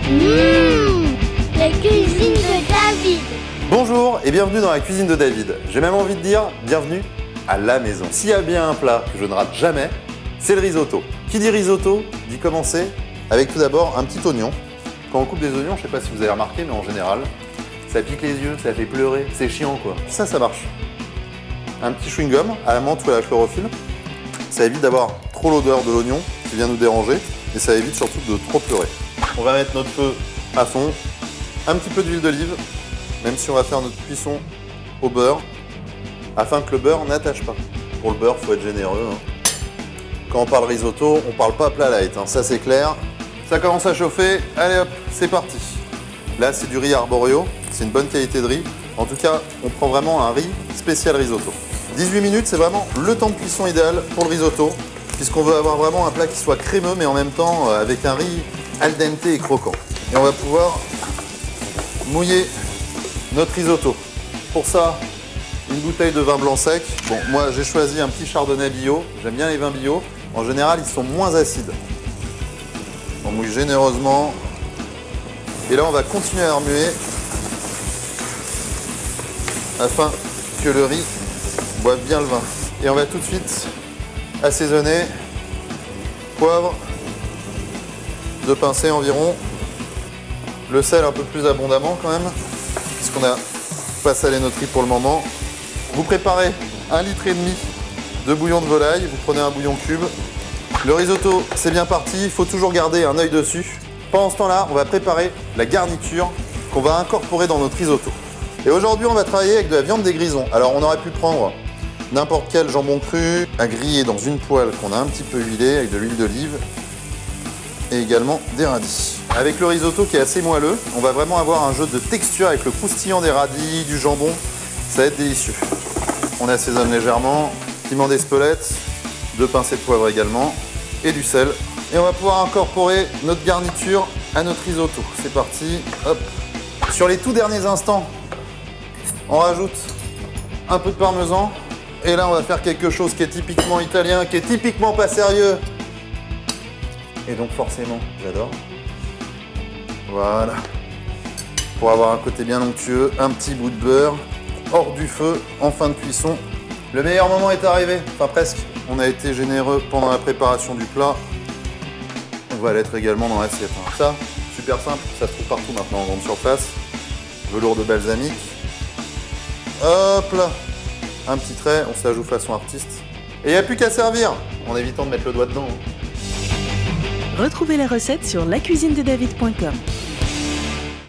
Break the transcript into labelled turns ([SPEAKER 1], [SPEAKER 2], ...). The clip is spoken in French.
[SPEAKER 1] La cuisine de David.
[SPEAKER 2] Bonjour et bienvenue dans la cuisine de David. J'ai même envie de dire bienvenue à la maison. S'il y a bien un plat que je ne rate jamais, c'est le risotto. Qui dit risotto dit commencer avec tout d'abord un petit oignon. Quand on coupe des oignons, je ne sais pas si vous avez remarqué, mais en général, ça pique les yeux, ça fait pleurer, c'est chiant quoi. Ça marche. Un petit chewing-gum à la menthe ou à la chlorophylle. Ça évite d'avoir trop l'odeur de l'oignon qui vient nous déranger et ça évite surtout de trop pleurer. On va mettre notre feu à fond, un petit peu d'huile d'olive, même si on va faire notre cuisson au beurre, afin que le beurre n'attache pas. Pour le beurre, il faut être généreux. Quand on parle risotto, on ne parle pas plat light, ça c'est clair. Ça commence à chauffer, allez hop, c'est parti. Là c'est du riz arborio, c'est une bonne qualité de riz. En tout cas, on prend vraiment un riz spécial risotto. 18 minutes, c'est vraiment le temps de cuisson idéal pour le risotto, puisqu'on veut avoir vraiment un plat qui soit crémeux, mais en même temps avec un riz al dente et croquant. Et on va pouvoir mouiller notre risotto. Pour ça, une bouteille de vin blanc sec. Bon, moi j'ai choisi un petit chardonnay bio, j'aime bien les vins bio. En général, ils sont moins acides. On mouille généreusement. Et là, on va continuer à remuer afin que le riz boive bien le vin. Et on va tout de suite assaisonner. Poivre, 2 pincées environ. Le sel un peu plus abondamment quand même, puisqu'on n'a pas salé notre riz pour le moment. Vous préparez 1,5 litre de bouillon de volaille, vous prenez un bouillon cube. Le risotto, c'est bien parti, il faut toujours garder un œil dessus. Pendant ce temps-là, on va préparer la garniture qu'on va incorporer dans notre risotto. Et aujourd'hui, on va travailler avec de la viande des grisons. Alors, on aurait pu prendre n'importe quel jambon cru à griller dans une poêle qu'on a un petit peu huilée avec de l'huile d'olive et également des radis. Avec le risotto qui est assez moelleux, on va vraiment avoir un jeu de texture avec le croustillant des radis, du jambon. Ça va être délicieux. On assaisonne légèrement, piment d'Espelette, 2 pincées de poivre également et du sel. Et on va pouvoir incorporer notre garniture à notre risotto. C'est parti, hop. Sur les tout derniers instants, on rajoute un peu de parmesan. Et là, on va faire quelque chose qui est typiquement italien, qui est typiquement pas sérieux. Et donc forcément, j'adore. Voilà. Pour avoir un côté bien onctueux, un petit bout de beurre hors du feu en fin de cuisson. Le meilleur moment est arrivé, enfin presque. On a été généreux pendant la préparation du plat. On va l'être également dans l'assiette. Ça, super simple, ça se trouve partout maintenant en grande surface. Velours de balsamique. Hop là. Un petit trait, on se la joue façon artiste. Et il n'y a plus qu'à servir, en évitant de mettre le doigt dedans.
[SPEAKER 3] Retrouvez la recette sur lacuisinededavid.com.